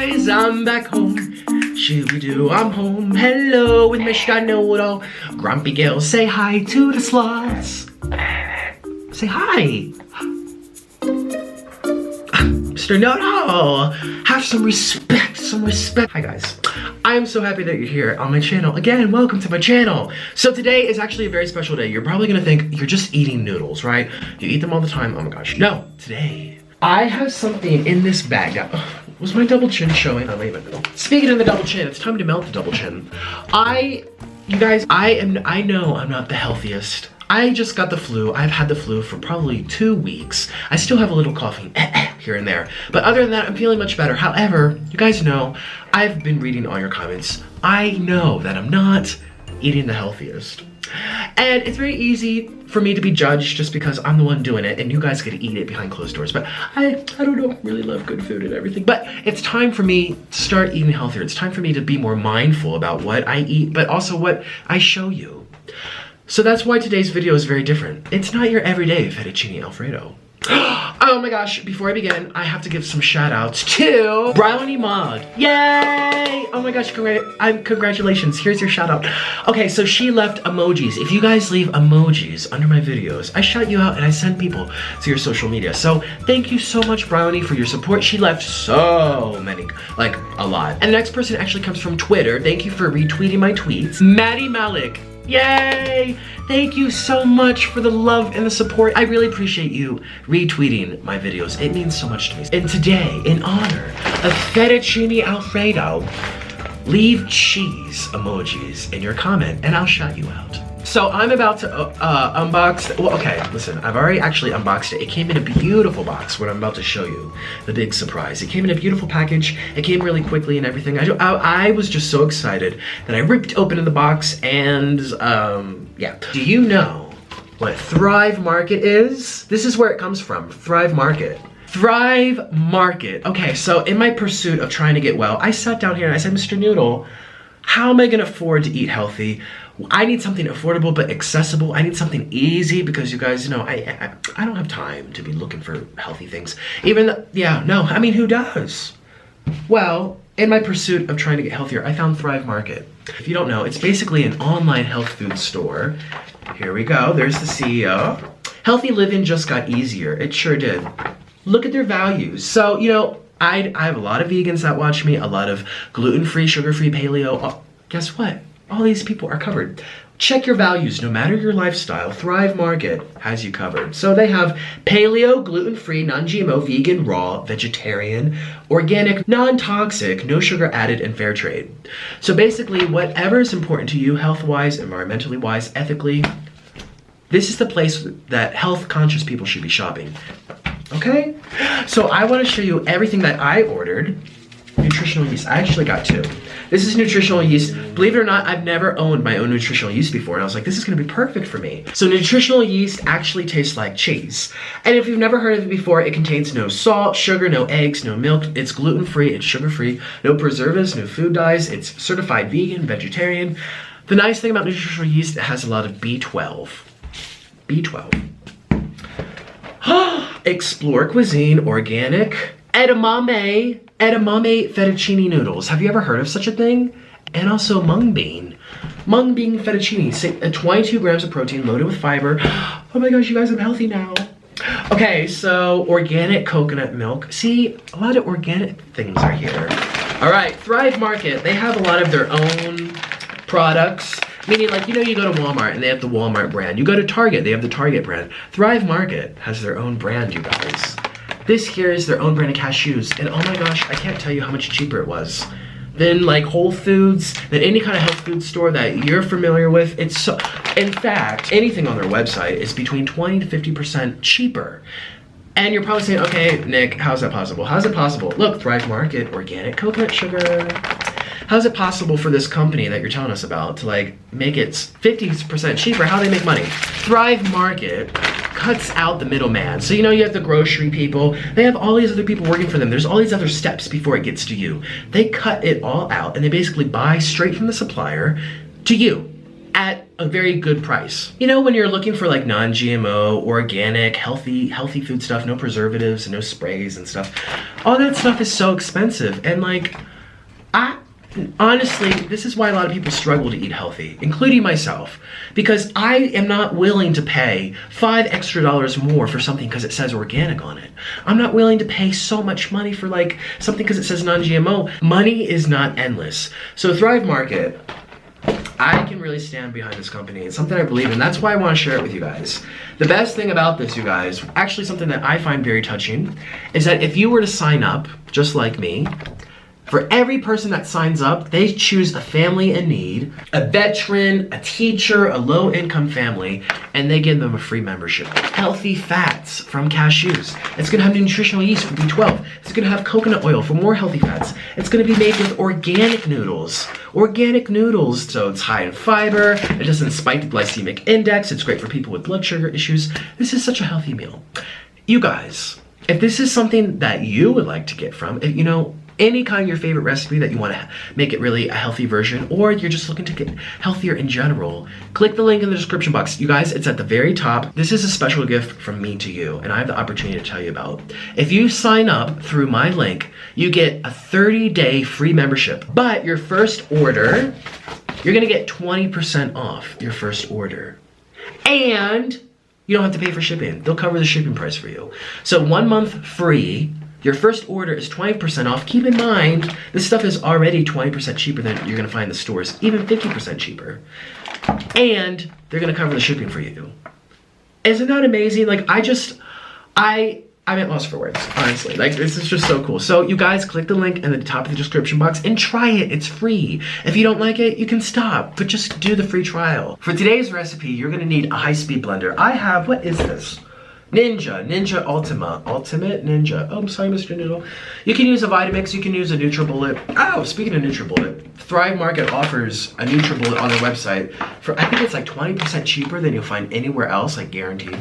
guys, I'm back home. Shoo-doo, I'm home. Hello with Mr. Noodle. Grumpy Gil, say hi to the sloths. Say hi. Mr. Noodle, have some respect, Hi guys, I am so happy that you're here on my channel. Again, welcome to my channel. So today is actually a very special day. You're probably gonna think you're just eating noodles, right? You eat them all the time, oh my gosh. No, today, I have something in this bag. Now, was my double chin showing? I don't even know. Speaking of the double chin, it's time to melt the double chin. You guys, I know I'm not the healthiest. I just got the flu. I've had the flu for probably 2 weeks. I still have a little coughing here and there. But other than that, I'm feeling much better. However, you guys know, I've been reading all your comments. I know that I'm not eating the healthiest. And it's very easy for me to be judged just because I'm the one doing it and you guys get to eat it behind closed doors. But I don't know, really love good food and everything. But it's time for me to start eating healthier. It's time for me to be more mindful about what I eat, but also what I show you. So that's why today's video is very different. It's not your everyday fettuccine Alfredo. Oh my gosh, before I begin, I have to give some shout outs to Brownie Mug. Yay! Oh my gosh, congratulations, here's your shout out. Okay, so she left emojis. If you guys leave emojis under my videos, I shout you out and I send people to your social media. So thank you so much, Brownie, for your support. She left so many, like a lot. And the next person actually comes from Twitter. Thank you for retweeting my tweets. Maddie Malik. Yay! Thank you so much for the love and the support. I really appreciate you retweeting my videos. It means so much to me. And today, in honor of Fettuccine Alfredo, leave cheese emojis in your comment and I'll shout you out. So I'm about to unbox, well, okay, listen, I've already actually unboxed it. It came in a beautiful box, what I'm about to show you, the big surprise. It came in a beautiful package. It came really quickly and everything. I was just so excited that I ripped open the box and, yeah. Do you know what Thrive Market is? This is where it comes from, Thrive Market. Thrive Market. Okay, so in my pursuit of trying to get well, I sat down here and I said, Mr. Noodle, how am I gonna afford to eat healthy? I need something affordable but accessible. I need something easy because you guys know I don't have time to be looking for healthy things. Even though, yeah, no, I mean, who does? Well, in my pursuit of trying to get healthier, I found Thrive Market. If you don't know, it's basically an online health food store. Here we go, there's the CEO. Healthy living just got easier, it sure did. Look at their values. So, you know, I have a lot of vegans that watch me, a lot of gluten-free, sugar-free, paleo. Oh, guess what? All these people are covered. Check your values, no matter your lifestyle, Thrive Market has you covered. So they have paleo, gluten-free, non-GMO, vegan, raw, vegetarian, organic, non-toxic, no sugar added, and fair trade. So basically, whatever is important to you, health-wise, environmentally wise, ethically, this is the place that health-conscious people should be shopping. Okay? So I want to show you everything that I ordered. Nutritional yeast, I actually got 2. This is nutritional yeast. Believe it or not, I've never owned my own nutritional yeast before, and I was like, this is gonna be perfect for me. So nutritional yeast actually tastes like cheese. And if you've never heard of it before, it contains no salt, sugar, no eggs, no milk. It's gluten-free, it's sugar-free, no preservatives, no food dyes. It's certified vegan, vegetarian. The nice thing about nutritional yeast, it has a lot of B12. B12. Explore cuisine, organic, edamame fettuccine noodles. Have you ever heard of such a thing? And also mung bean fettuccine. 22 grams of protein loaded with fiber. Oh my gosh, you guys, I'm healthy now. Okay, so organic coconut milk. See, a lot of organic things are here. All right, Thrive Market, they have a lot of their own products. Meaning, like, you know, you go to Walmart and they have the Walmart brand. You go to Target, they have the Target brand. Thrive Market has their own brand, you guys. This here is their own brand of cashews, and oh my gosh, I can't tell you how much cheaper it was than like Whole Foods, than any kind of health food store that you're familiar with. It's so, in fact, anything on their website is between 20 to 50% cheaper. And you're probably saying, okay, Nick, how's that possible? How's it possible? Look, Thrive Market, organic coconut sugar. How's it possible for this company that you're telling us about to like make it 50% cheaper? How do they make money? Thrive Market cuts out the middleman. So you know you have the grocery people, they have all these other people working for them. There's all these other steps before it gets to you. They cut it all out and they basically buy straight from the supplier to you at a very good price. You know, when you're looking for like non-GMO, organic, healthy food stuff, no preservatives and no sprays and stuff, all that stuff is so expensive. And like, honestly, this is why a lot of people struggle to eat healthy, including myself, because I am not willing to pay $5 extra more for something because it says organic on it. I'm not willing to pay so much money for like something because it says non-GMO. Money is not endless. So Thrive Market, I can really stand behind this company. It's something I believe in. That's why I want to share it with you guys. The best thing about this, you guys, actually something that I find very touching, is that if you were to sign up, just like me, for every person that signs up, they choose a family in need, a veteran, a teacher, a low-income family, and they give them a free membership. Healthy fats from cashews. It's gonna have nutritional yeast for B12. It's gonna have coconut oil for more healthy fats. It's gonna be made with organic noodles. Organic noodles, so it's high in fiber, it doesn't spike the glycemic index, it's great for people with blood sugar issues. This is such a healthy meal. You guys, if this is something that you would like to get from, you know, any kind of your favorite recipe that you want to make it really a healthy version, or you're just looking to get healthier in general, click the link in the description box. You guys, it's at the very top. This is a special gift from me to you, and I have the opportunity to tell you about. If you sign up through my link, you get a 30-day free membership, but your first order, you're gonna get 20% off your first order. And you don't have to pay for shipping. They'll cover the shipping price for you. So 1 month free. Your first order is 20% off. Keep in mind, this stuff is already 20% cheaper than you're gonna find in the stores, even 50% cheaper. And they're gonna cover the shipping for you. Isn't that amazing? Like, I'm at loss for words, honestly. Like, this is just so cool. So you guys, click the link in the top of the description box and try it. It's free. If you don't like it, you can stop, but just do the free trial. For today's recipe, you're gonna need a high-speed blender. I have, what is this? Ninja Ultimate Ninja. Oh, I'm sorry, Mr. Noodle. You can use a Vitamix, you can use a NutriBullet. Oh, speaking of NutriBullet, Thrive Market offers a NutriBullet on their website for, I think it's like 20% cheaper than you'll find anywhere else, like guaranteed.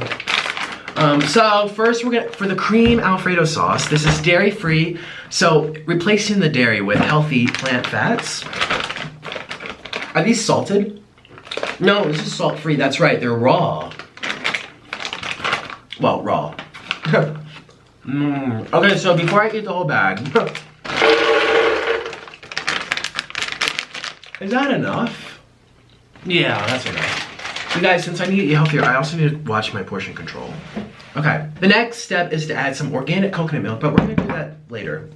So first we're gonna, for the cream Alfredo sauce, this is dairy-free, so replacing the dairy with healthy plant fats. Are these salted? No, this is salt-free, that's right, they're raw. Well, raw. Okay, so before I eat the whole bag, is that enough? Yeah, that's enough. You guys, since I need to eat healthier, I also need to watch my portion control. Okay, the next step is to add some organic coconut milk, but we're gonna do that later.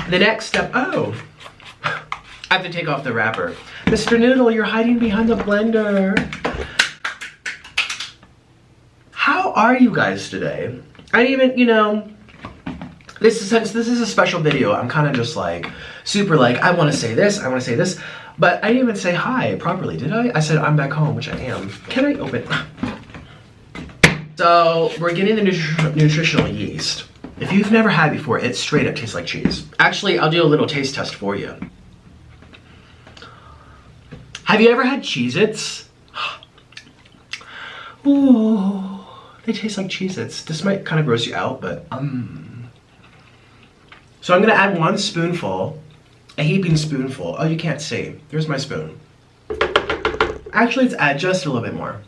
The next step, oh, I have to take off the wrapper. Mr. Noodle, you're hiding behind the blender. How are you guys today? I didn't even, you know, this is a special video. I'm kind of just like, super like, I want to say this, I want to say this, but I didn't even say hi properly, did I? I said I'm back home, which I am. Can I open? So, we're getting the nutritional yeast. If you've never had it before, it straight up tastes like cheese. Actually, I'll do a little taste test for you. Have you ever had Cheez-Its? Ooh. They taste like Cheez-Its. This might kind of gross you out, but So I'm gonna add 1 spoonful, a heaping spoonful. Oh, you can't see. There's my spoon. Actually, let's add just a little bit more.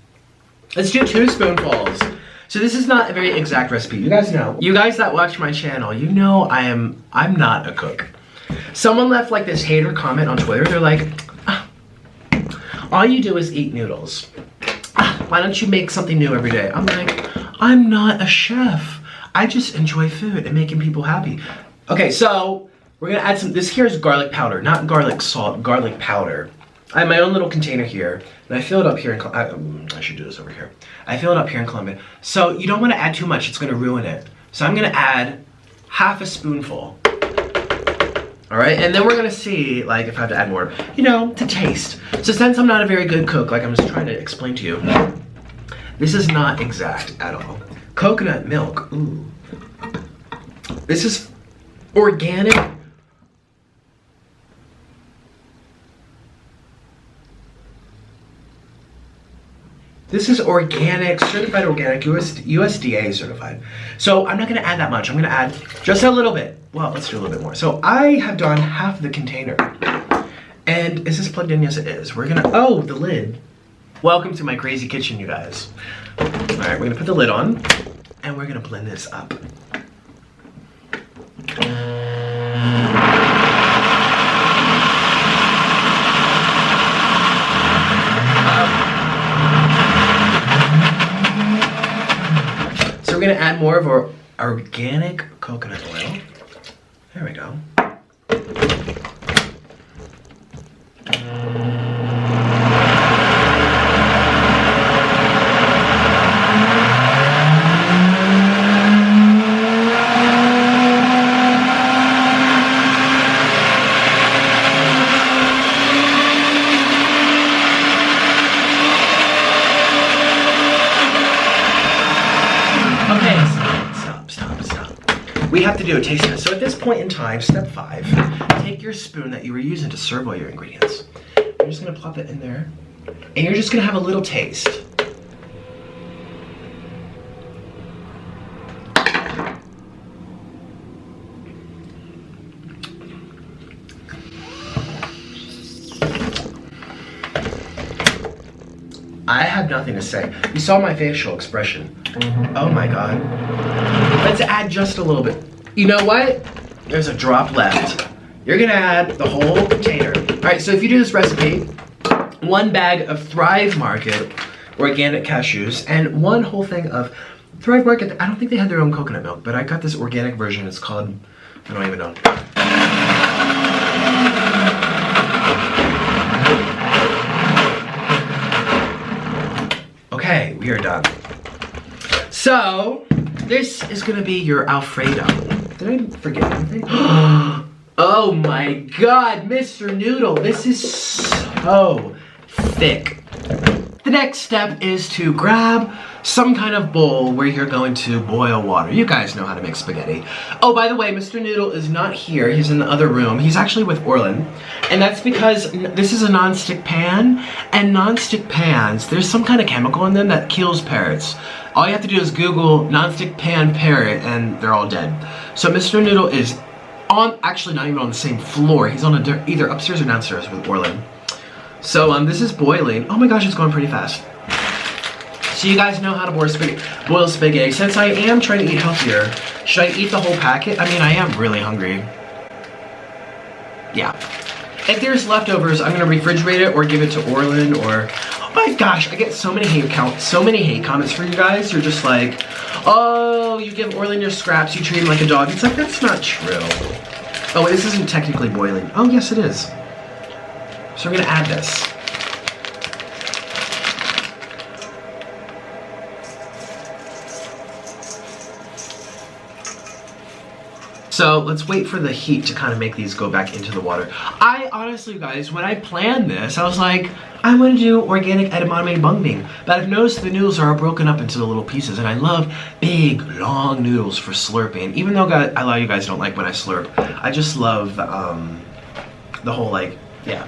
Let's do 2 spoonfuls. So this is not a very exact recipe. You guys know. You guys that watch my channel, you know I'm not a cook. Someone left like this hater comment on Twitter. They're like, all you do is eat noodles. Why don't you make something new every day? I'm like, I'm not a chef. I just enjoy food and making people happy. Okay, so we're gonna add some, this here is garlic powder, not garlic salt, garlic powder. I have my own little container here, and I fill it up here in, I should do this over here. I fill it up here in Colombia. So you don't wanna add too much, it's gonna ruin it. So I'm gonna add half a spoonful. All right, and then we're gonna see, like, if I have to add more, you know, to taste. So since I'm not a very good cook, like I'm just trying to explain to you, this is not exact at all. Coconut milk, ooh. This is organic. This is organic, certified organic, USDA certified. So I'm not gonna add that much. I'm gonna add just a little bit. Well, let's do a little bit more. So I have done half the container. And is this plugged in? Yes, it is. We're gonna, oh, the lid. Welcome to my crazy kitchen, you guys. All right, we're gonna put the lid on and we're gonna blend this up. So we're gonna add more of our organic coconut oil. There we go. We have to do a taste test. So at this point in time, step 5, take your spoon that you were using to serve all your ingredients. You're just gonna plop it in there, and you're just gonna have a little taste. I have nothing to say. You saw my facial expression. Oh my God. Let's add just a little bit. You know what? There's a drop left. You're gonna add the whole container. All right, so if you do this recipe, 1 bag of Thrive Market organic cashews and 1 whole thing of Thrive Market. I don't think they had their own coconut milk, but I got this organic version. It's called, I don't even know. Okay, we are done. So, this is gonna be your Alfredo. Did I forget anything? Oh my God, Mr. Noodle, this is so thick. The next step is to grab some kind of bowl where you're going to boil water. You guys know how to make spaghetti. Oh, by the way, Mr. Noodle is not here. He's in the other room. He's actually with Orlin. And that's because this is a non-stick pan. And non-stick pans, there's some kind of chemical in them that kills parrots. All you have to do is Google non-stick pan parrot and they're all dead. So Mr. Noodle is on, actually not even on the same floor. He's on either upstairs or downstairs with Orlin. So this is boiling. Oh my gosh, it's going pretty fast. So you guys know how to boil spaghetti. Since I am trying to eat healthier, should I eat the whole packet? I mean, I am really hungry. Yeah. If there's leftovers, I'm gonna refrigerate it or give it to Orlin or, oh my gosh, I get so many hate comments for you guys. You're just like, oh, you give Orlin your scraps, you treat him like a dog. It's like, that's not true. Oh, this isn't technically boiling. Oh, yes it is. So we're gonna add this. So let's wait for the heat to kind of make these go back into the water. I honestly, guys, when I planned this, I was like, I want to do organic edamame bungbing. But I've noticed the noodles are broken up into the little pieces, and I love big, long noodles for slurping. Even though a lot of you guys don't like when I slurp, I just love the whole, like, yeah.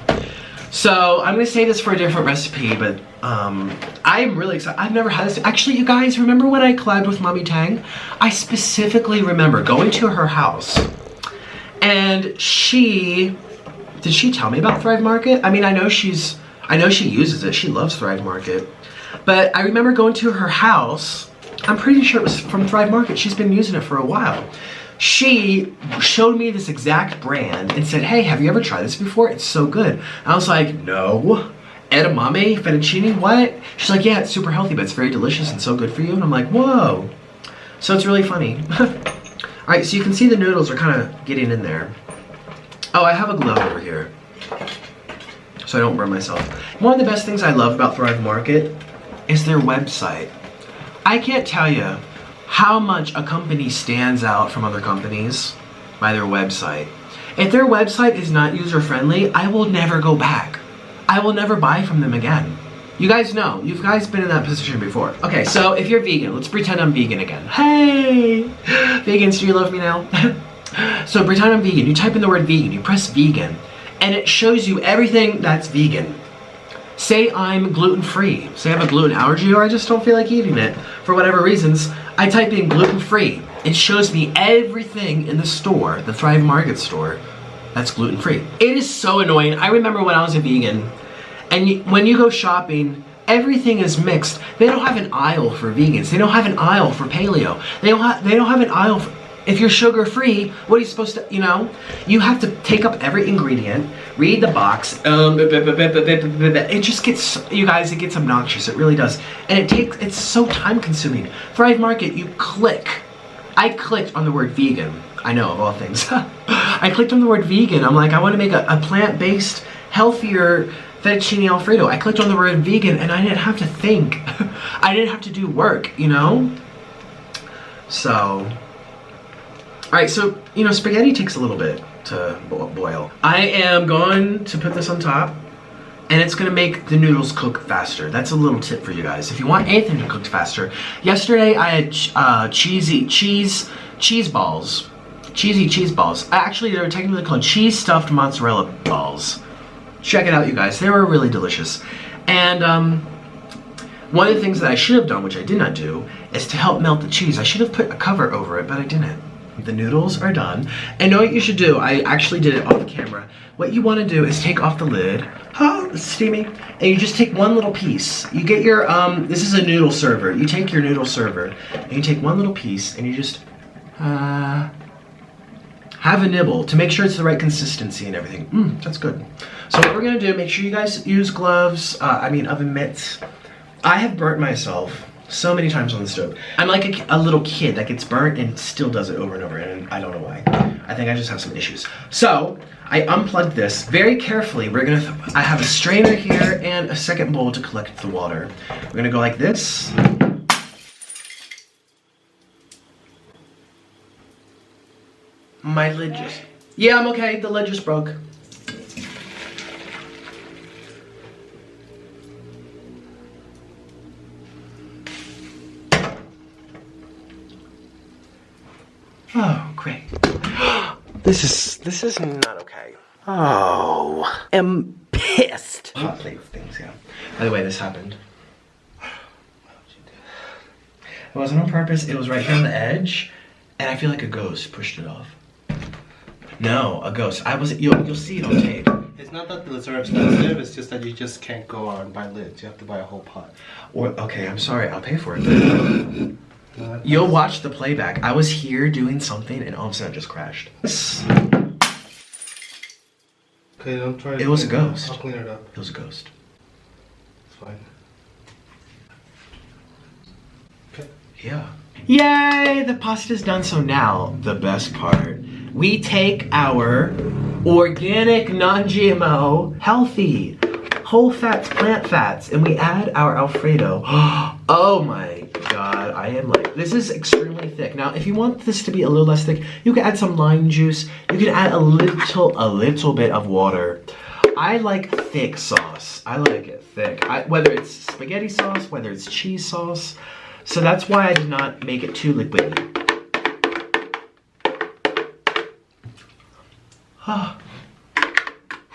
So I'm gonna save this for a different recipe, but I'm really excited. I've never had this. Actually, you guys, remember when I collabed with Mommy Tang? I specifically remember going to her house, and did she tell me about Thrive Market? I mean, I know she uses it. She loves Thrive Market, but I remember going to her house. I'm pretty sure it was from Thrive Market. She's been using it for a while. She showed me this exact brand and said, hey, have you ever tried this before? It's so good. I was like, no. Edamame, fettuccine, what? She's like, yeah, it's super healthy, but it's very delicious and so good for you. And I'm like, whoa. So it's really funny. All right, so you can see the noodles are kind of getting in there. Oh, I have a glove over here, so I don't burn myself. One of the best things I love about Thrive Market is their website. I can't tell you how much a company stands out from other companies by their website. If their website is not user-friendly, I will never go back. I will never buy from them again. You guys know, you guys been in that position before. Okay, so if you're vegan, let's pretend I'm vegan again. Hey, vegans, do you love me now? So pretend I'm vegan, you type in the word vegan, you press vegan, and it shows you everything that's vegan. Say I'm gluten-free, say I have a gluten allergy or I just don't feel like eating it for whatever reasons. I type in gluten-free. It shows me everything in the store, the Thrive Market store, that's gluten-free. It is so annoying. I remember when I was a vegan, and when you go shopping, Everything is mixed. They don't have an aisle for vegans. They don't have an aisle for paleo. They don't have an aisle for, if you're sugar-free, what are you supposed to, you know? You have to take up every ingredient, read the box, it just gets, you guys, it gets obnoxious, it really does. And it's so time-consuming. Thrive Market, you click. I clicked on the word vegan. I know, of all things. I clicked on the word vegan. I'm like, I want to make a plant-based, healthier fettuccine Alfredo. I clicked on the word vegan and I didn't have to think. I didn't have to do work, you know? So... Alright, so, you know, spaghetti takes a little bit to boil. I am going to put this on top, and it's gonna make the noodles cook faster. That's a little tip for you guys. If you want anything to cook faster. Yesterday, I had cheesy cheese balls. Cheesy cheese balls. Actually, they were technically called cheese stuffed mozzarella balls. Check it out, you guys. They were really delicious. And, one of the things that I should have done, which I did not do, is to help melt the cheese. I should have put a cover over it, but I didn't. The noodles are done. And know what you should do? I actually did it off camera. What you want to do is take off the lid. Oh, it's steamy. And you just take one little piece. You get your, this is a noodle server. You take your noodle server and you take one little piece and you just, have a nibble to make sure it's the right consistency and everything. That's good. So what we're going to do, make sure you guys use gloves, oven mitts. I have burnt myself so many times on the stove. I'm like a little kid that gets burnt and still does it over and over, and I don't know why. I think I just have some issues. So I unplugged this very carefully. I have a strainer here and a second bowl to collect the water. We're gonna go like this. My lid just, yeah, I'm okay. The lid just broke. Oh, great. This is not okay. Oh, I'm pissed. Hot plate of things, yeah. By the way, this happened. It wasn't on purpose. It was right here on the edge, and I feel like a ghost pushed it off. No, a ghost. You'll see it on tape. It's not that the lids are expensive. It's just that you just can't go out and buy lids. You have to buy a whole pot. Or okay, I'm sorry. I'll pay for it. You'll watch the playback. I was here doing something and all of a sudden it just crashed. Okay, don't try it. It was a ghost. I'll clean it up. It was a ghost. It's fine. Okay. Yeah. Yay! The pasta's done. So now, the best part. We take our organic, non-GMO, healthy, whole fats, plant fats, and we add our Alfredo. Oh my god, I am like, this is extremely thick. Now, if you want this to be a little less thick, you can add some lime juice. You can add a little bit of water. I like thick sauce. I like it thick. Whether it's spaghetti sauce, whether it's cheese sauce. So that's why I did not make it too liquidy.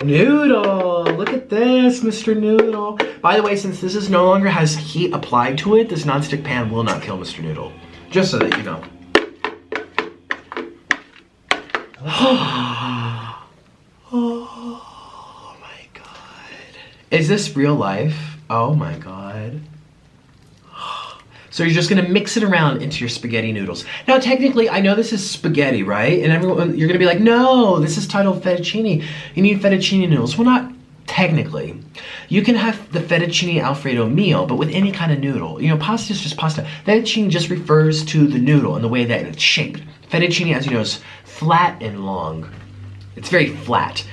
Noodle! Look at this, Mr. Noodle. By the way, since this is no longer has heat applied to it, this nonstick pan will not kill Mr. Noodle. Just so that you know. Oh my god. Is this real life? Oh my god. So you're just gonna mix it around into your spaghetti noodles. Now technically, I know this is spaghetti, right? And everyone, you're gonna be like, no, this is titled fettuccine. You need fettuccine noodles. Well, not technically. You can have the fettuccine Alfredo meal, but with any kind of noodle. You know, pasta is just pasta. Fettuccine just refers to the noodle and the way that it's shaped. Fettuccine, as you know, is flat and long. It's very flat,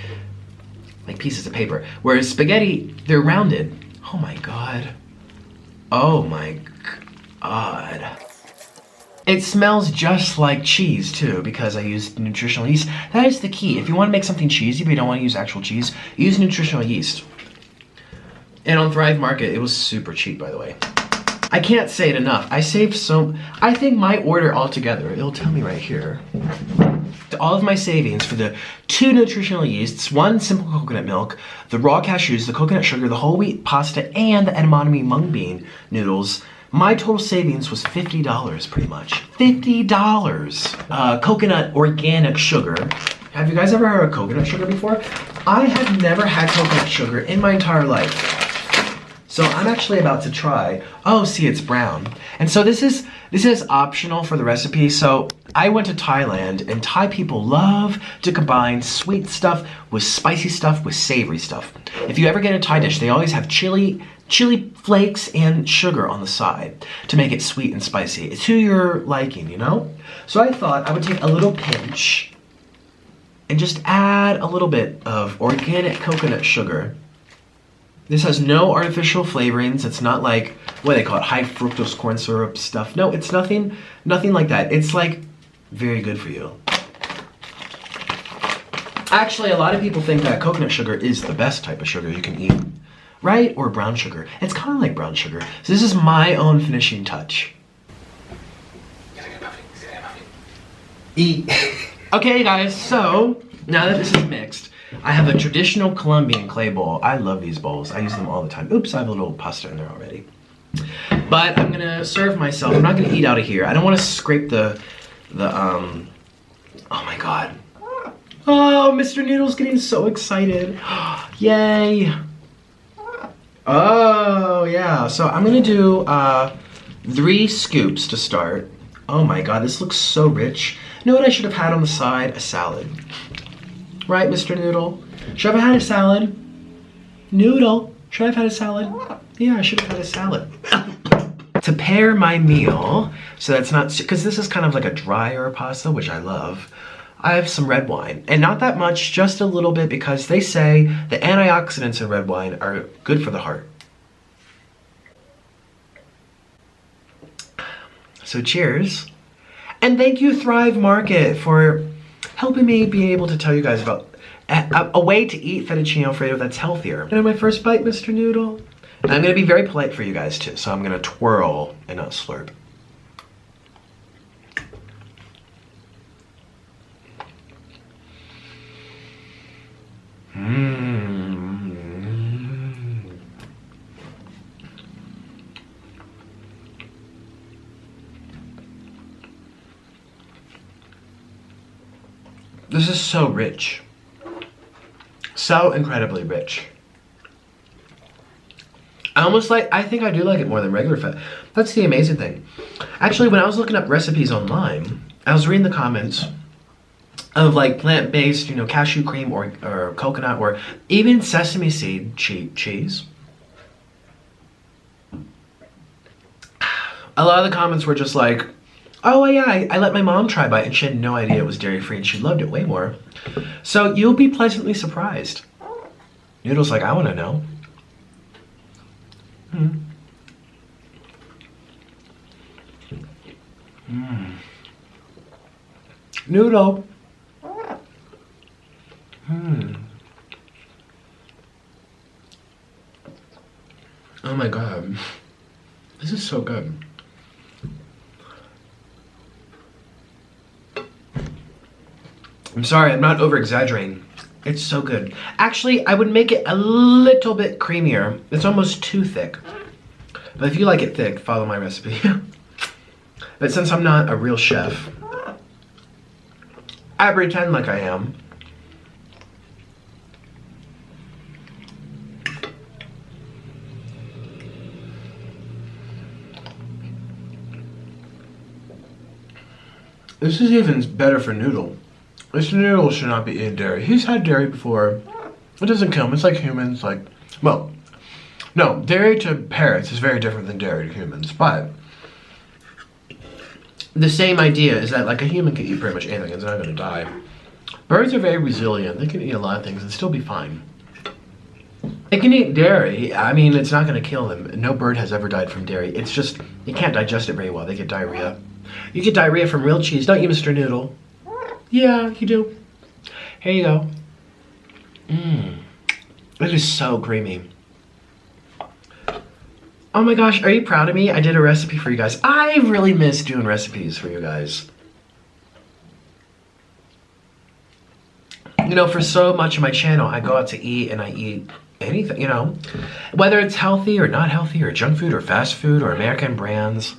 like pieces of paper. Whereas spaghetti, they're rounded. Oh my god. Oh my god. It smells just like cheese too, because I used nutritional yeast. That is the key. If you want to make something cheesy but you don't want to use actual cheese, use nutritional yeast. And on Thrive Market, it was super cheap, by the way. I can't say it enough. I saved I think my order altogether, it'll tell me right here. All of my savings for the 2 nutritional yeasts, 1 simple coconut milk, the raw cashews, the coconut sugar, the whole wheat pasta, and the edamame mung bean noodles. My total savings was $50 pretty much. $50. Coconut organic sugar. Have you guys ever heard of coconut sugar before? I have never had coconut sugar in my entire life. So I'm actually about to try. Oh, see, it's brown. And so this is optional for the recipe. So I went to Thailand, and Thai people love to combine sweet stuff with spicy stuff with savory stuff. If you ever get a Thai dish, they always have chili flakes and sugar on the side to make it sweet and spicy. It's to your liking, you know? So I thought I would take a little pinch and just add a little bit of organic coconut sugar. This has no artificial flavorings. It's not like, what do they call it, high fructose corn syrup stuff. No, it's nothing like that. It's like very good for you. Actually, a lot of people think that coconut sugar is the best type of sugar you can eat, right? Or brown sugar. It's kind of like brown sugar. So this is my own finishing touch. Eat. Okay, guys, so now that this is mixed, I have a traditional Colombian clay bowl. I love these bowls. I use them all the time. Oops, I have a little pasta in there already. But I'm gonna serve myself. I'm not gonna eat out of here. I don't want to scrape the oh my god. Oh, Mr. Noodle's getting so excited. Yay. Oh, yeah. So I'm gonna do 3 scoops to start. Oh my god, this looks so rich. You know what I should have had on the side? A salad. Right, Mr. Noodle? Should I have had a salad? Noodle, should I have had a salad? Yeah, I should have had a salad. To pair my meal, so that's not, because this is kind of like a drier pasta, which I love, I have some red wine. And not that much, just a little bit, because they say the antioxidants in red wine are good for the heart. So cheers. And thank you, Thrive Market, for helping me be able to tell you guys about a way to eat fettuccine alfredo that's healthier. And my first bite, Mr. Noodle. And I'm gonna be very polite for you guys too, so I'm gonna twirl and not slurp. This is so rich. So incredibly rich. I think I do like it more than regular fat. That's the amazing thing. Actually, when I was looking up recipes online, I was reading the comments of like plant-based, you know, cashew cream or coconut or even sesame seed cheese. A lot of the comments were just like, oh yeah, I let my mom try by it and she had no idea it was dairy-free and she loved it way more. So you'll be pleasantly surprised. Noodle's like, I want to know. Noodle. Oh my god. This is so good. I'm sorry, I'm not over-exaggerating. It's so good. Actually, I would make it a little bit creamier. It's almost too thick. But if you like it thick, follow my recipe. But since I'm not a real chef, I pretend like I am. This is even better for Noodle. Mr. Noodle should not be eating dairy. He's had dairy before. It doesn't kill him. It's like humans. Like, well, no, dairy to parrots is very different than dairy to humans. But the same idea is that like a human can eat pretty much anything. It's not going to die. Birds are very resilient. They can eat a lot of things and still be fine. They can eat dairy. I mean, it's not going to kill them. No bird has ever died from dairy. It's just, you can't digest it very well. They get diarrhea. You get diarrhea from real cheese, don't you, Mr. Noodle? Yeah, you do. Here you go. It is so creamy. Oh my gosh, are you proud of me? I did a recipe for you guys. I really miss doing recipes for you guys. You know, for so much of my channel, I go out to eat and I eat anything, you know. Whether it's healthy or not healthy or junk food or fast food or American brands.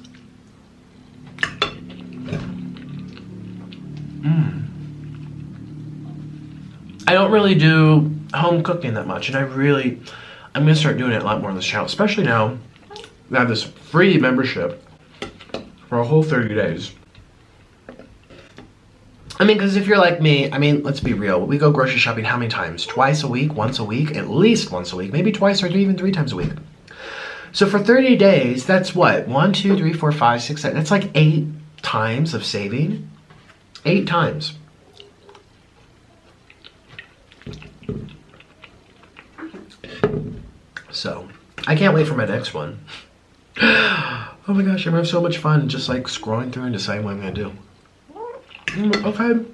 I don't really do home cooking that much, and I'm gonna start doing it a lot more on this channel, especially now that I have this free membership for a whole 30 days. I mean, because if you're like me, I mean, let's be real. We go grocery shopping how many times? Twice a week? Once a week? At least once a week. Maybe twice or even 3 times a week. So for 30 days, that's what? 1, 2, 3, 4, 5, 6, 7. That's like 8 times of saving. 8 times. So, I can't wait for my next one. Oh my gosh, I'm having so much fun just like scrolling through and deciding what I'm gonna do. Okay.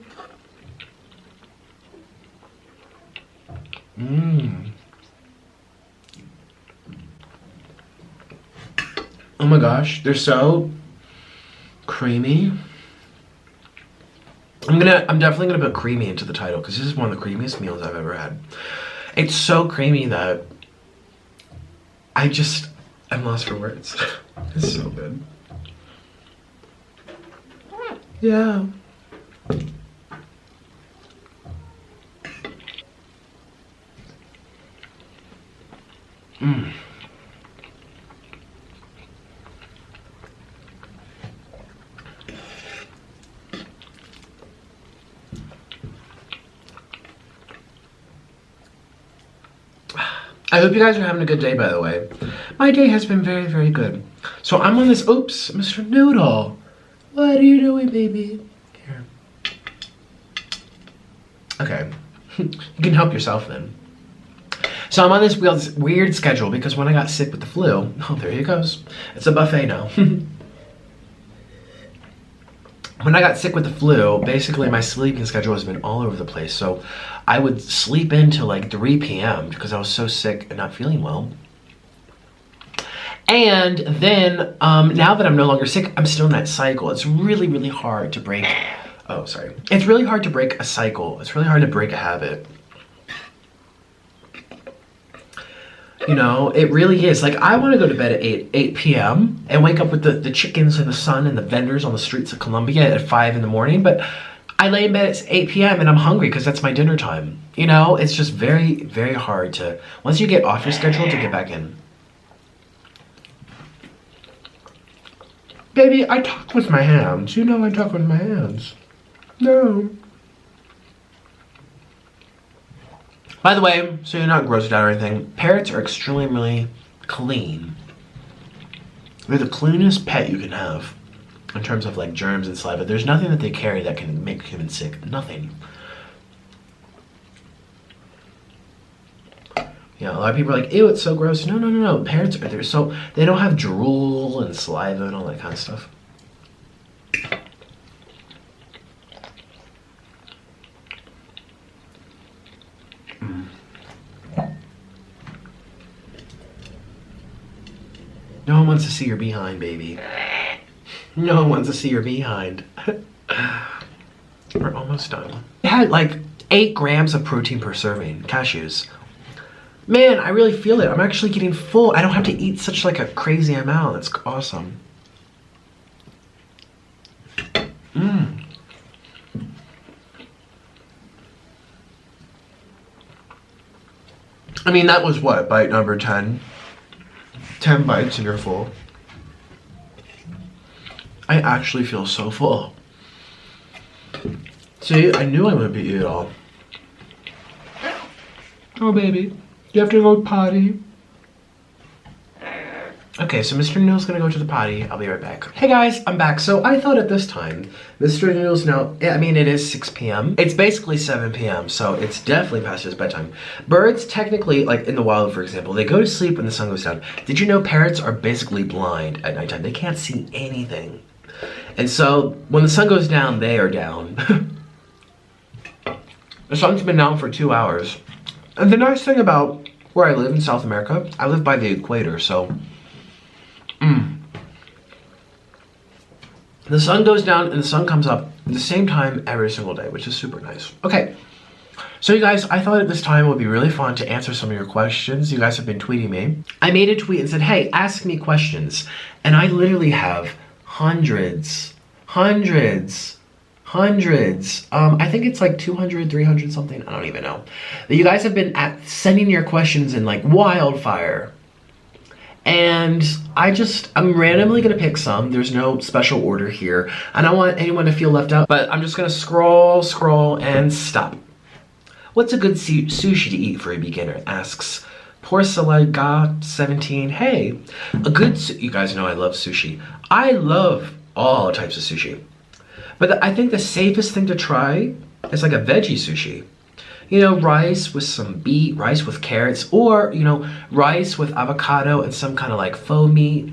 Oh my gosh, they're so creamy. I'm definitely gonna put creamy into the title because this is one of the creamiest meals I've ever had. It's so creamy that I'm lost for words. It's so good. Yeah. I hope you guys are having a good day, by the way. My day has been very, very good. So I'm on this, oops, Mr. Noodle. What are you doing, baby? Here. Okay. You can help yourself then. So I'm on this weird schedule because when I got sick with the flu, oh, there he goes. It's a buffet now. When I got sick with the flu, basically my sleeping schedule has been all over the place. So I would sleep until like 3 p.m. because I was so sick and not feeling well. And then now that I'm no longer sick, I'm still in that cycle. It's really, really hard to break. Oh, sorry. It's really hard to break a cycle. It's really hard to break a habit. You know, it really is. Like, I want to go to bed at 8 p.m. and wake up with the chickens and the sun and the vendors on the streets of Columbia at 5 in the morning. But I lay in bed at 8 p.m. and I'm hungry because that's my dinner time. You know, it's just very, very hard to, once you get off your schedule, to get back in. Baby, I talk with my hands. You know I talk with my hands. No. By the way, so you're not grossed out or anything, parrots are extremely clean. They're the cleanest pet you can have in terms of like germs and saliva. There's nothing that they carry that can make humans sick. Nothing. Yeah, a lot of people are like, ew, it's so gross. No, no, no, no. Parrots are there, so they don't have drool and saliva and all that kind of stuff. No one wants to see your behind, baby. No one wants to see your behind. We're almost done. I had like 8 grams of protein per serving, cashews. Man, I really feel it. I'm actually getting full. I don't have to eat such like a crazy amount. It's awesome. I mean, that was what, bite number 10? 10 bites and you're full. I actually feel so full. See, I knew I wouldn't beat you at all. Oh, baby. You have to go potty. Okay, so Mr. Noodle's gonna go to the potty. I'll be right back. Hey guys, I'm back. So I thought at this time, Mr. Noodle's now, I mean, it is 6 p.m. It's basically 7 p.m., so it's definitely past his bedtime. Birds, technically, like in the wild, for example, they go to sleep when the sun goes down. Did you know parrots are basically blind at nighttime? They can't see anything. And so, when the sun goes down, they are down. The sun's been down for 2 hours. And the nice thing about where I live in South America, I live by the equator, so the sun goes down and the sun comes up at the same time every single day, which is super nice. Okay, so you guys, I thought at this time it would be really fun to answer some of your questions. You guys have been tweeting me. I made a tweet and said, hey, ask me questions. And I literally have hundreds Hundreds. I think it's like 200, 300 something. I don't even know. But you guys have been sending your questions in like wildfire. And I'm randomly gonna pick some. There's no special order here. I don't want anyone to feel left out, but I'm just gonna scroll, and stop. What's a good sushi to eat for a beginner? Asks Porcelaga17. Hey, you guys know I love sushi. I love all types of sushi. But I think the safest thing to try is like a veggie sushi. You know, rice with some beet, rice with carrots, or, you know, rice with avocado and some kind of like faux meat.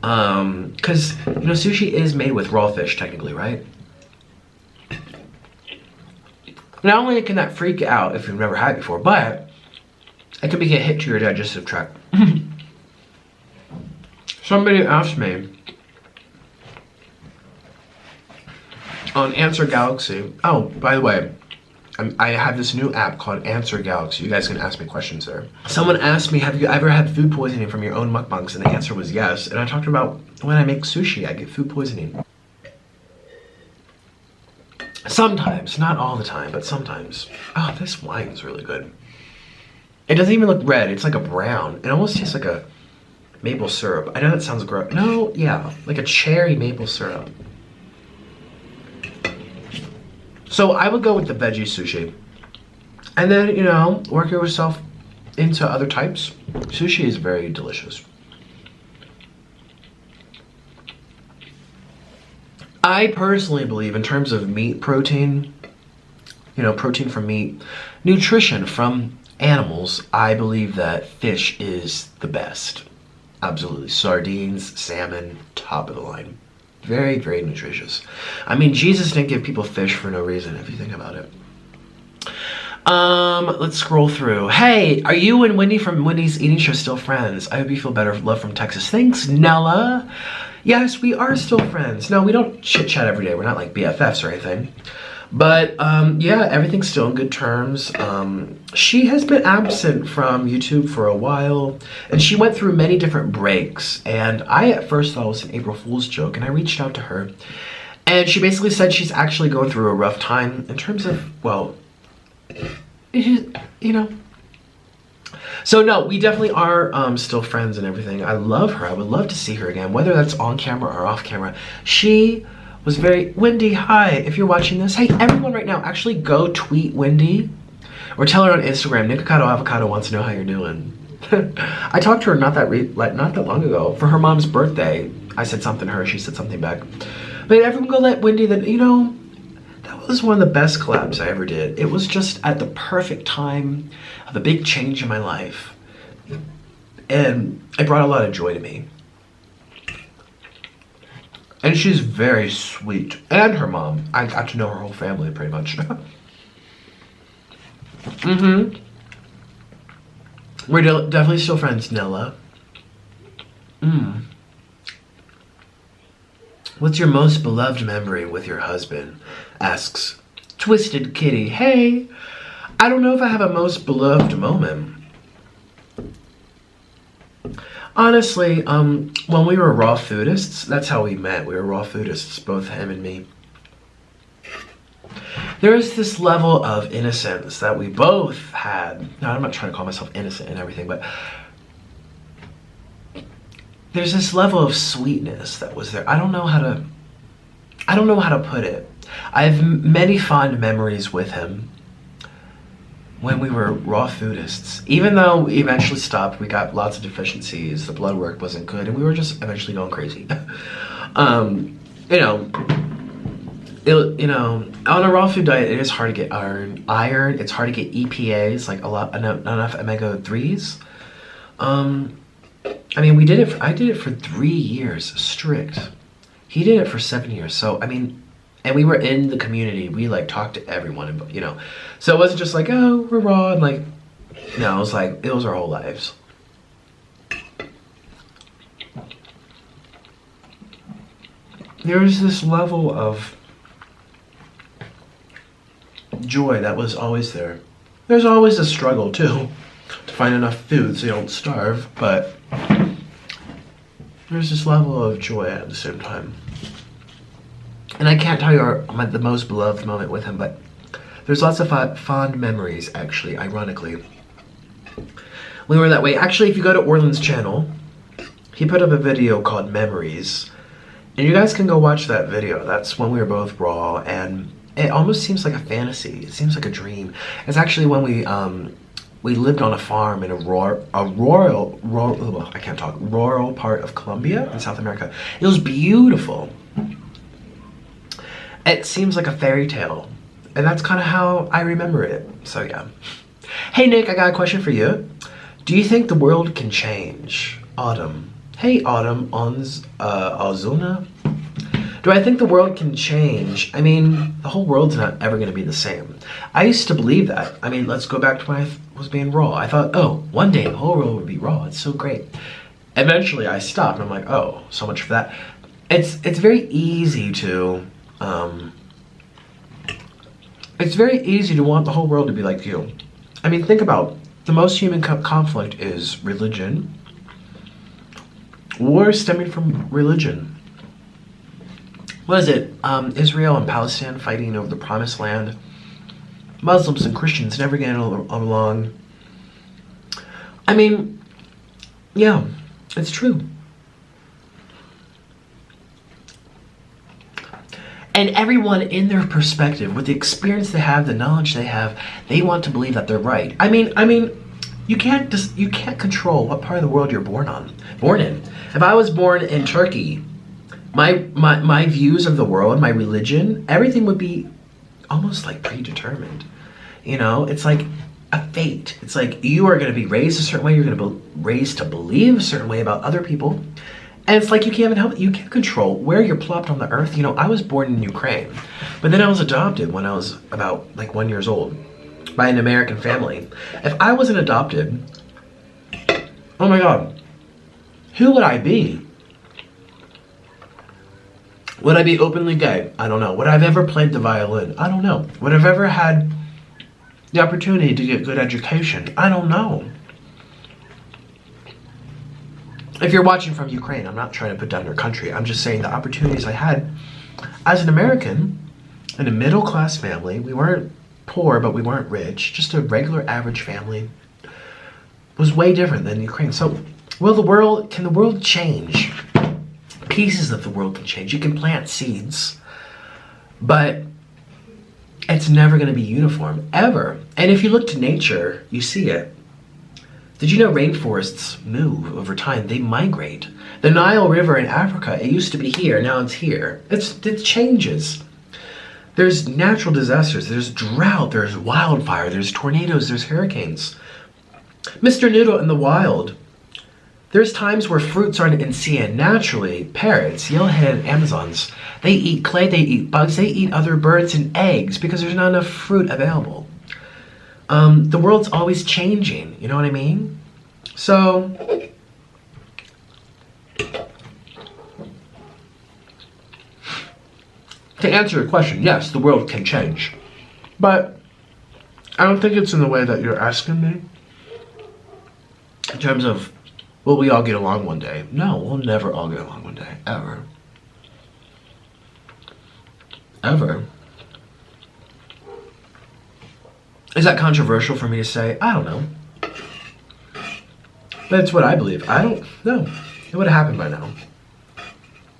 Because, you know, sushi is made with raw fish technically, right? Not only can that freak you out if you've never had it before, but it can be a hit to your digestive tract. Somebody asked me on Answer Galaxy. Oh, by the way, I have this new app called Answer Galaxy. You guys can ask me questions there. Someone asked me, have you ever had food poisoning from your own mukbangs? And the answer was yes. And I talked about when I make sushi, I get food poisoning. Sometimes, not all the time, but sometimes. Oh, this wine is really good. It doesn't even look red. It's like a brown. It almost tastes like a maple syrup. I know that sounds gross. No, yeah, like a cherry maple syrup. So I would go with the veggie sushi. And then, you know, work yourself into other types. Sushi is very delicious. I personally believe in terms of meat protein, you know, protein from meat, nutrition from animals, I believe that fish is the best. Absolutely. Sardines, salmon, top of the line. Very, very nutritious. I mean, Jesus didn't give people fish for no reason, if you think about it. Let's scroll through. Hey, are you and Wendy from Wendy's Eating Show still friends? I hope you feel better. Love from Texas. Thanks, Nella. Yes, we are still friends. No, we don't chit-chat every day. We're not like BFFs or anything. But, yeah, everything's still in good terms. She has been absent from YouTube for a while, and she went through many different breaks. And I at first thought it was an April Fool's joke, and I reached out to her. And she basically said she's actually going through a rough time in terms of, well, you know. So no, we definitely are still friends and everything. I love her. I would love to see her again, whether that's on camera or off camera. She was very, Wendy, hi, if you're watching this. Hey, everyone right now, actually go tweet Wendy or tell her on Instagram, Nikocado Avocado wants to know how you're doing. I talked to her not that long ago for her mom's birthday. I said something to her, she said something back. But everyone go let Wendy that, you know, that was one of the best collabs I ever did. It was just at the perfect time of a big change in my life. And it brought a lot of joy to me. And she's very sweet. And her mom. I got to know her whole family pretty much. We're definitely still friends, Nella. What's your most beloved memory with your husband? Asks Twisted Kitty. Hey, I don't know if I have a most beloved moment. Honestly, when we were raw foodists, that's how we met. We were raw foodists, both him and me. There is this level of innocence that we both had. Now, I'm not trying to call myself innocent and everything, but there's this level of sweetness that was there. I don't know how to put it. I have many fond memories with him when we were raw foodists. Even though we eventually stopped, we got lots of deficiencies, the blood work wasn't good, and we were just eventually going crazy. You know, on a raw food diet, it is hard to get iron. It's hard to get EPAs, like enough omega-3s. I mean, I did it for 3 years, strict. He did it for 7 years, so, I mean, and we were in the community. We, like, talked to everyone, and, you know. So it wasn't just like, oh, we're raw, and, like, no, it was like, it was our whole lives. There was this level of joy that was always there. There's always a struggle, too, to find enough food so you don't starve, but there's this level of joy at the same time. And I can't tell you the most beloved moment with him, but there's lots of fond memories, actually, ironically. We were that way. Actually, if you go to Orland's channel, he put up a video called Memories. And you guys can go watch that video. That's when we were both raw, and it almost seems like a fantasy. It seems like a dream. It's actually when we lived on a farm in a rural part of Colombia in South America. It was beautiful. It seems like a fairy tale, and that's kind of how I remember it. So yeah. Hey Nick, I got a question for you. Do you think the world can change? Autumn. Hey Autumn, Ozuna. Do I think the world can change? I mean, the whole world's not ever going to be the same. I used to believe that. I mean, let's go back to when I was being raw. I thought, oh, one day the whole world would be raw. It's so great. Eventually I stopped and I'm like, oh, so much for that. It's very easy to want the whole world to be like you. I mean, think about the most human conflict is religion. War stemming from religion. What is it? Israel and Palestine fighting over the promised land. Muslims and Christians never getting along. I mean, yeah, it's true. And everyone in their perspective, with the experience they have, the knowledge they have, they want to believe that they're right. I mean, you can't control what part of the world you're born in. If I was born in Turkey, my views of the world, my religion, everything would be almost like predetermined. You know, it's like a fate. It's like you are going to be raised a certain way. You're going to be raised to believe a certain way about other people. And it's like you can't even help it. You can't control where you're plopped on the earth. You know, I was born in Ukraine, but then I was adopted when I was about like 1 year old by an American family. If I wasn't adopted, oh my God, who would I be? Would I be openly gay? I don't know. Would I have ever played the violin? I don't know. Would I have ever had the opportunity to get good education? I don't know. If you're watching from Ukraine, I'm not trying to put down your country. I'm just saying the opportunities I had as an American in a middle-class family. We weren't poor, but we weren't rich. Just a regular average family. Was way different than Ukraine. So, can the world change? Pieces of the world can change. You can plant seeds, but it's never going to be uniform, ever. And if you look to nature, you see it. Did you know rainforests move over time? They migrate. The Nile River in Africa, it used to be here, now it's here. It changes. There's natural disasters, there's drought, there's wildfire, there's tornadoes, there's hurricanes. Mr. Noodle in the wild, there's times where fruits aren't in sea, naturally. Parrots, yellowhead Amazons, they eat clay, they eat bugs, they eat other birds and eggs because there's not enough fruit available. The world's always changing, you know what I mean? So, to answer your question, yes, the world can change. But I don't think it's in the way that you're asking me. In terms of, will we all get along one day? No, we'll never all get along one day, ever. Ever. Is that controversial for me to say? I don't know. But it's what I believe. I don't know. It would have happened by now.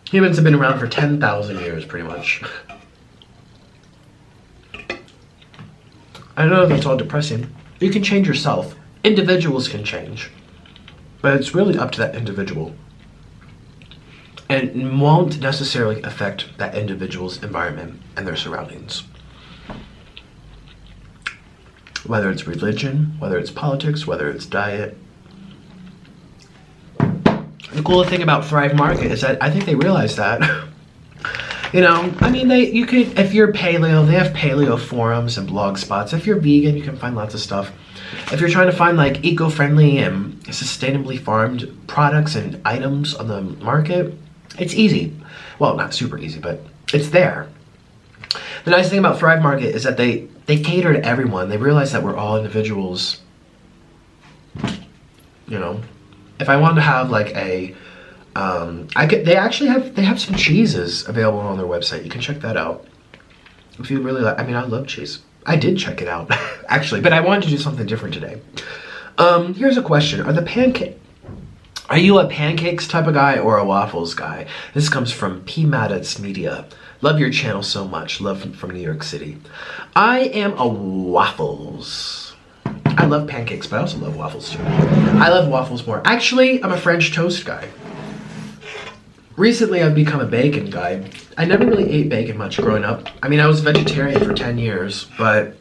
Humans have been around for 10,000 years, pretty much. I know that's all depressing. You can change yourself. Individuals can change. But it's really up to that individual. And it won't necessarily affect that individual's environment and their surroundings. Whether it's religion, whether it's politics, whether it's diet. The cool thing about Thrive Market is that I think they realize that. You know, I mean, you could, if you're paleo, they have paleo forums and blog spots. If you're vegan, you can find lots of stuff. If you're trying to find like eco-friendly and sustainably farmed products and items on the market, it's easy. Well, not super easy, but it's there. The nice thing about Thrive Market is that they cater to everyone. They realize that we're all individuals. You know, if I wanted to have like a They actually have some cheeses available on their website. You can check that out if you really like. I mean, I love cheese. I did check it out actually, but I wanted to do something different today. Here's a question: Are you a pancakes type of guy or a waffles guy? This comes from P. Maddox Media. Love your channel so much. Love from New York City. I am a waffles. I love pancakes, but I also love waffles too. I love waffles more. Actually, I'm a French toast guy. Recently, I've become a bacon guy. I never really ate bacon much growing up. I mean, I was vegetarian for 10 years, but,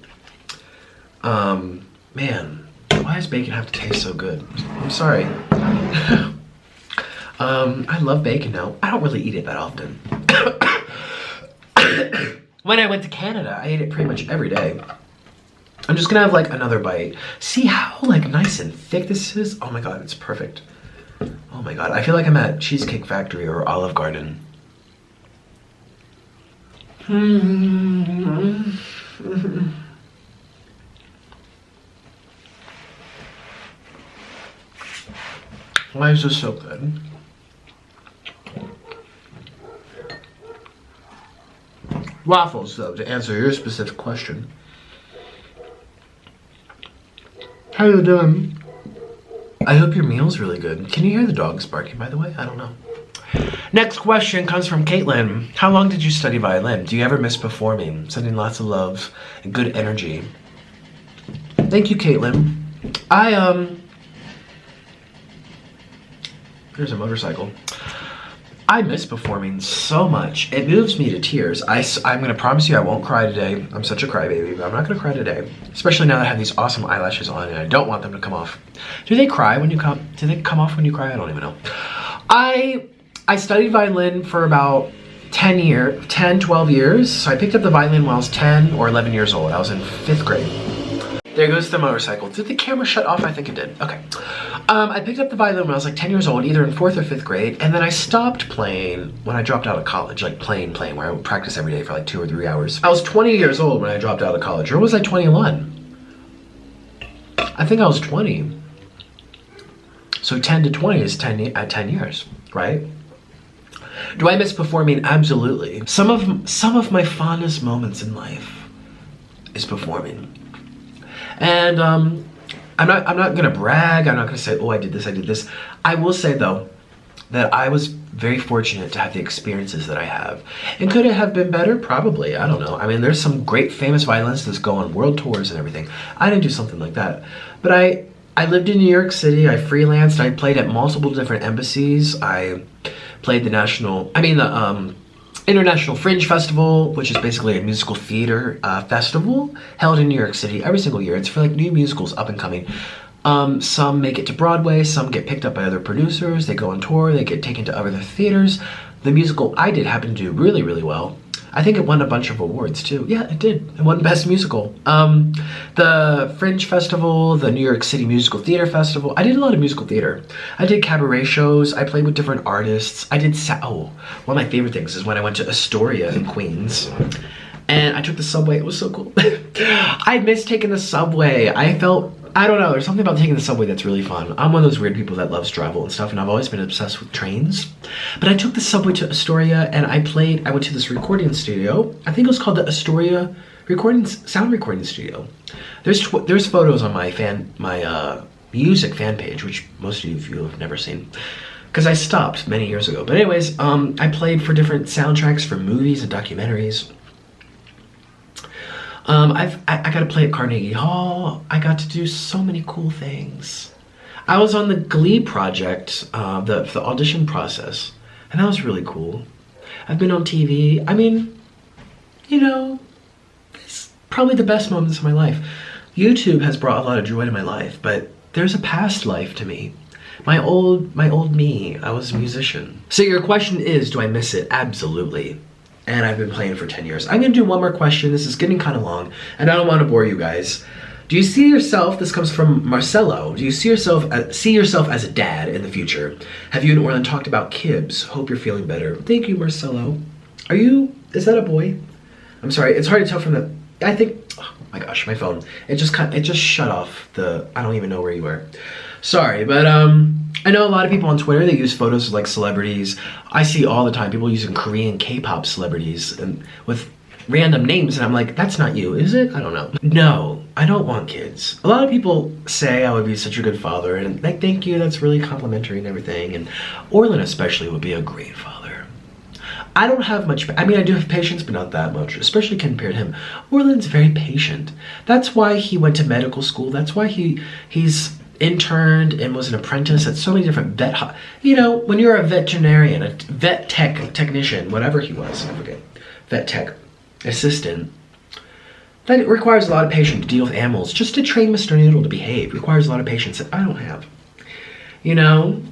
man, why does bacon have to taste so good? I'm sorry. I love bacon now. I don't really eat it that often. When I went to Canada, I ate it pretty much every day. I'm just gonna have like another bite. See how like nice and thick this is? Oh my god, it's perfect. Oh my god, I feel like I'm at Cheesecake Factory or Olive Garden. Why is this so good? Waffles, though, to answer your specific question. How you doing? I hope your meal's really good. Can you hear the dogs barking, by the way? I don't know. Next question comes from Caitlin. How long did you study violin? Do you ever miss performing? Sending lots of love and good energy. Thank you, Caitlin. There's a motorcycle. I miss performing so much. It moves me to tears. I'm gonna promise you I won't cry today. I'm such a crybaby, but I'm not gonna cry today. Especially now that I have these awesome eyelashes on and I don't want them to come off. Do they cry when you do they come off when you cry? I don't even know. I studied violin for about 12 years. So I picked up the violin when I was 10 or 11 years old. I was in 5th grade. There goes the motorcycle. Did the camera shut off? I think it did. Okay. I picked up the violin when I was like 10 years old, either in 4th or 5th grade, and then I stopped playing when I dropped out of college, like playing, where I would practice every day for like 2 or 3 hours. I was 20 years old when I dropped out of college, or was I 21? I think I was 20. So 10 to 20 is 10 years, right? Do I miss performing? Absolutely. Some of my fondest moments in life is performing. And I'm not gonna brag. I'm not gonna say, oh, I did this. I will say though that I was very fortunate to have the experiences that I have. And could it have been better? Probably. I don't know. I mean, there's some great famous violinists go on world tours and everything. I didn't do something like that. But I lived in New York City. I freelanced. I played at multiple different embassies. I played the International Fringe Festival, which is basically a musical theater festival held in New York City every single year. It's for like new musicals up and coming. Some make it to Broadway, some get picked up by other producers, they go on tour, they get taken to other theaters. The musical I did happened to do really, really well. I think it won a bunch of awards too. Yeah, it did. It won Best Musical. The Fringe Festival, the New York City Musical Theater Festival. I did a lot of musical theater. I did cabaret shows. I played with different artists. I did one of my favorite things is when I went to Astoria in Queens. And I took the subway. It was so cool. I miss taking the subway. I don't know, there's something about taking the subway that's really fun. I'm one of those weird people that loves travel and stuff, and I've always been obsessed with trains. But I took the subway to Astoria, and I went to this recording studio. I think it was called the Astoria Sound Recording Studio. There's photos on my music fan page, which most of you have never seen, because I stopped many years ago. But anyways, I played for different soundtracks for movies and documentaries. I got to play at Carnegie Hall. I got to do so many cool things. I was on the Glee project, the audition process, and that was really cool. I've been on TV. I mean, you know, it's probably the best moments of my life. YouTube has brought a lot of joy to my life, but there's a past life to me. My old me, I was a musician. So your question is, do I miss it? Absolutely. And I've been playing for 10 years. I'm gonna do one more question. This is getting kind of long, and I don't want to bore you guys. Do you see yourself, this comes from Marcelo, do you see yourself as a dad in the future? Have you and Orlin talked about kids? Hope you're feeling better. Thank you, Marcelo. Is that a boy? I'm sorry, it's hard to tell from the, I My gosh, my phone. It just shut off the, I don't even know where you were. Sorry, but I know a lot of people on Twitter, they use photos of like celebrities. I see all the time people using Korean K-pop celebrities and with random names, and I'm like, that's not you, is it? I don't know. No, I don't want kids. A lot of people say I would be such a good father, and like, thank you, that's really complimentary and everything, and Orlin especially would be a great father. I don't have much, I mean, I do have patience, but not that much, especially compared to him. Orlin's very patient. That's why he went to medical school. That's why he's interned and was an apprentice at so many different you know, when you're a veterinarian, a vet technician, whatever he was, I forget, vet tech assistant, that requires a lot of patience to deal with animals. Just to train Mr. Noodle to behave requires a lot of patience that I don't have. You know,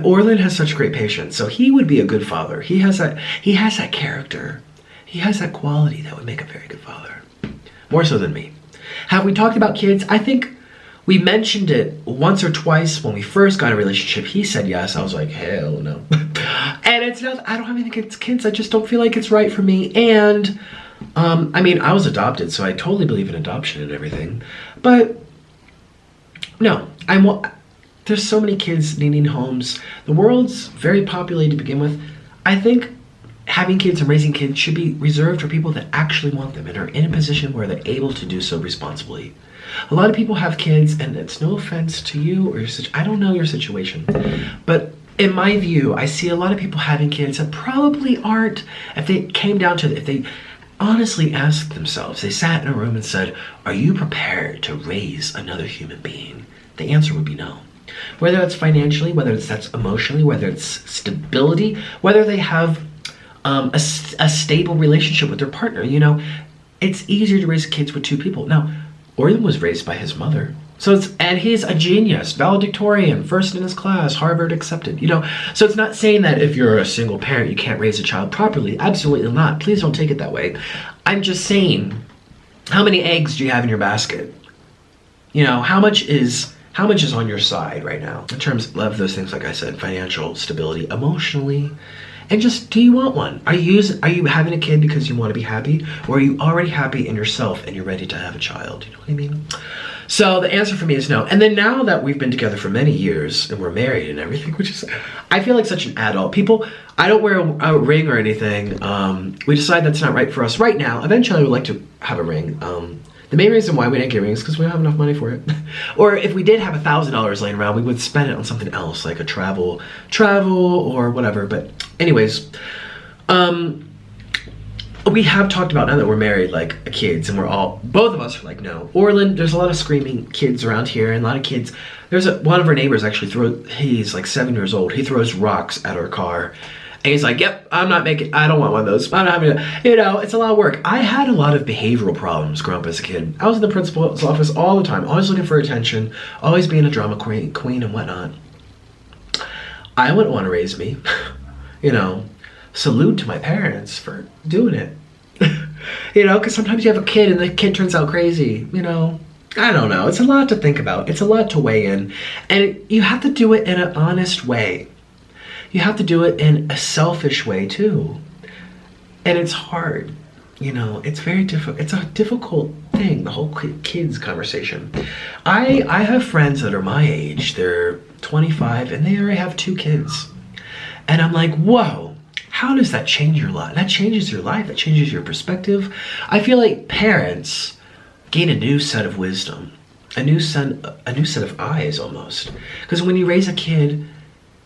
Orlin has such great patience, so he would be a good father. He has that character. He has that quality that would make a very good father. More so than me. Have we talked about kids? I think we mentioned it once or twice when we first got a relationship. He said yes. I was like, hell no. And it's not, I don't have anything against kids. I just don't feel like it's right for me. And, I mean, I was adopted, so I totally believe in adoption and everything. But, no, there's so many kids needing homes. The world's very populated to begin with. I think having kids and raising kids should be reserved for people that actually want them and are in a position where they're able to do so responsibly. A lot of people have kids, and it's no offense to you or I don't know your situation, but in my view, I see a lot of people having kids that probably aren't, if they came down to it, if they honestly asked themselves, they sat in a room and said, are you prepared to raise another human being? The answer would be no. Whether it's financially, whether that's emotionally, whether it's stability, whether they have a stable relationship with their partner, you know, it's easier to raise kids with two people. Now, Orlin was raised by his mother. And he's a genius, valedictorian, first in his class, Harvard accepted, you know. So it's not saying that if you're a single parent, you can't raise a child properly. Absolutely not. Please don't take it that way. I'm just saying, how many eggs do you have in your basket? You know, how much is on your side right now in terms of those things, like I said, financial stability, emotionally, and just, do you want one? Are you having a kid because you want to be happy, or are you already happy in yourself and you're ready to have a child? You know what I mean? So the answer for me is no. And then now that we've been together for many years and we're married and everything, which is, I feel like such an adult. I don't wear a ring or anything. We decide that's not right for us right now. Eventually I would like to have a ring. The main reason why we didn't get rings is because we don't have enough money for it. Or if we did have $1,000 laying around, we would spend it on something else, like a travel or whatever. But anyways, we have talked about, now that we're married, like kids, and both of us are like, no. Orlin, there's a lot of screaming kids around here, and a lot of kids. One of our neighbors actually he's like 7 years old. He throws rocks at our car. And he's like, yep, I don't want one of those. I'm not having it. You know, it's a lot of work. I had a lot of behavioral problems growing up as a kid. I was in the principal's office all the time, always looking for attention, always being a drama queen and whatnot. I wouldn't want to raise me. You know, salute to my parents for doing it. You know, because sometimes you have a kid and the kid turns out crazy, you know. I don't know. It's a lot to think about. It's a lot to weigh in. And you have to do it in an honest way. You have to do it in a selfish way too. And it's hard, you know, it's very difficult. It's a difficult thing, the whole kids conversation. I have friends that are my age, they're 25 and they already have 2 kids. And I'm like, whoa, how does that change your life? That changes your life, that changes your perspective. I feel like parents gain a new set of wisdom, a new set of eyes almost. Because when you raise a kid,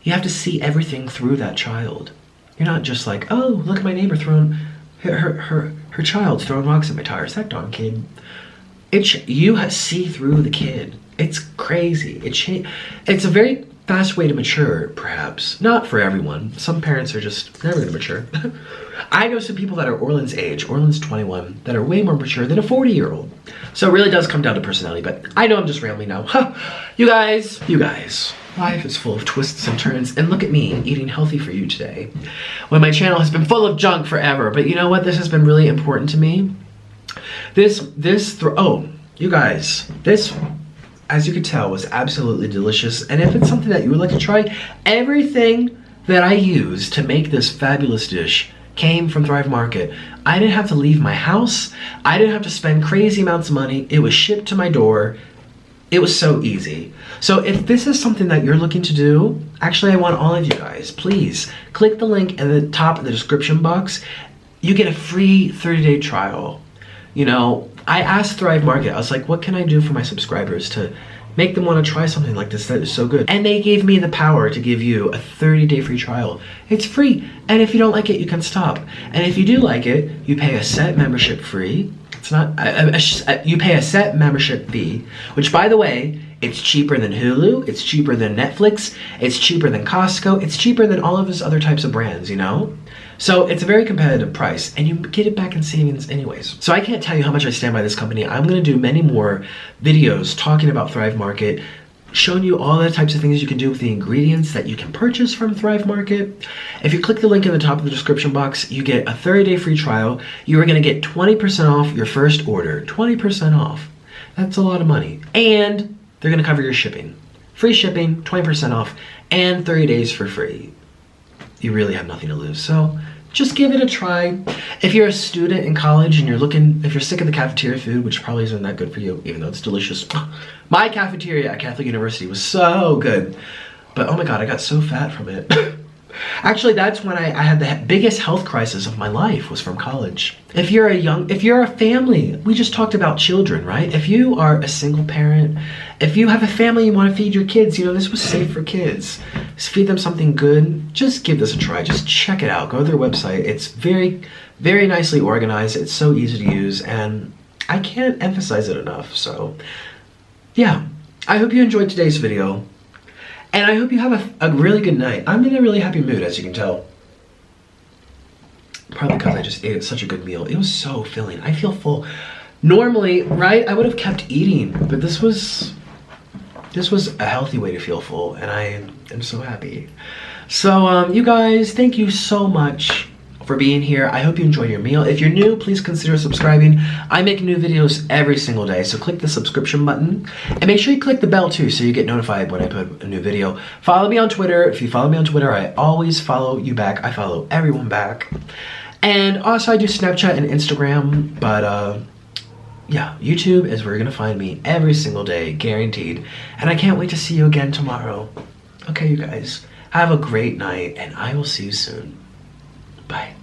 you have to see everything through that child. You're not just like, oh, look at my neighbor throwing, her child's throwing rocks at my tires. That darn kid. You see through the kid. It's crazy. It's a very fast way to mature, perhaps. Not for everyone. Some parents are just never gonna mature. I know some people that are Orlin's age, Orlin's 21, that are way more mature than a 40-year-old. So it really does come down to personality, but I know I'm just rambling now. You guys. Life is full of twists and turns, and look at me eating healthy for you today. When my channel has been full of junk forever, but you know what? This has been really important to me. You guys, this, as you can tell, was absolutely delicious. And if it's something that you would like to try, everything that I use to make this fabulous dish came from Thrive Market. I didn't have to leave my house. I didn't have to spend crazy amounts of money. It was shipped to my door. It was so easy. So if this is something that you're looking to do, actually I want all of you guys, please click the link at the top of the description box. You get a free 30-day trial. You know, I asked Thrive Market, I was like, what can I do for my subscribers to make them want to try something like this that is so good? And they gave me the power to give you a 30-day free trial. It's free, and if you don't like it, you can stop. And if you do like it, you pay a set membership fee. It's not, you pay a set membership fee, which by the way, it's cheaper than Hulu, it's cheaper than Netflix, it's cheaper than Costco, it's cheaper than all of those other types of brands, you know? So it's a very competitive price, and you get it back in savings anyways. So I can't tell you how much I stand by this company. I'm gonna do many more videos talking about Thrive Market, showing you all the types of things you can do with the ingredients that you can purchase from Thrive Market. If you click the link in the top of the description box, you get a 30-day free trial. You are gonna get 20% off your first order. 20% off. That's a lot of money. And they're gonna cover your shipping. Free shipping, 20% off, and 30 days for free. You really have nothing to lose. So just give it a try. If you're a student in college and if you're sick of the cafeteria food, which probably isn't that good for you, even though it's delicious. My cafeteria at Catholic University was so good. But oh my God, I got so fat from it. Actually, that's when I had the biggest health crisis of my life, was from college. If you're a family, we just talked about children, right? If you are a single parent, if you have a family you want to feed your kids, you know, this was safe for kids. Just feed them something good. Just give this a try. Just check it out. Go to their website. It's very, very nicely organized. It's so easy to use, and I can't emphasize it enough. So yeah, I hope you enjoyed today's video. And I hope you have a really good night. I'm in a really happy mood, as you can tell. Probably because I just ate such a good meal. It was so filling. I feel full. Normally, right, I would have kept eating, but this was a healthy way to feel full, and I am so happy. So, you guys, thank you so much for being here. I hope you enjoy your meal. If you're new, please consider subscribing. I make new videos every single day, so click the subscription button and make sure you click the bell too so you get notified when I put a new video. Follow me on Twitter. If you follow me on Twitter, I always follow you back. I follow everyone back. And also I do Snapchat and Instagram, but yeah, YouTube is where you're gonna find me every single day, guaranteed. And I can't wait to see you again tomorrow. Okay, you guys, have a great night, and I will see you soon. Bye.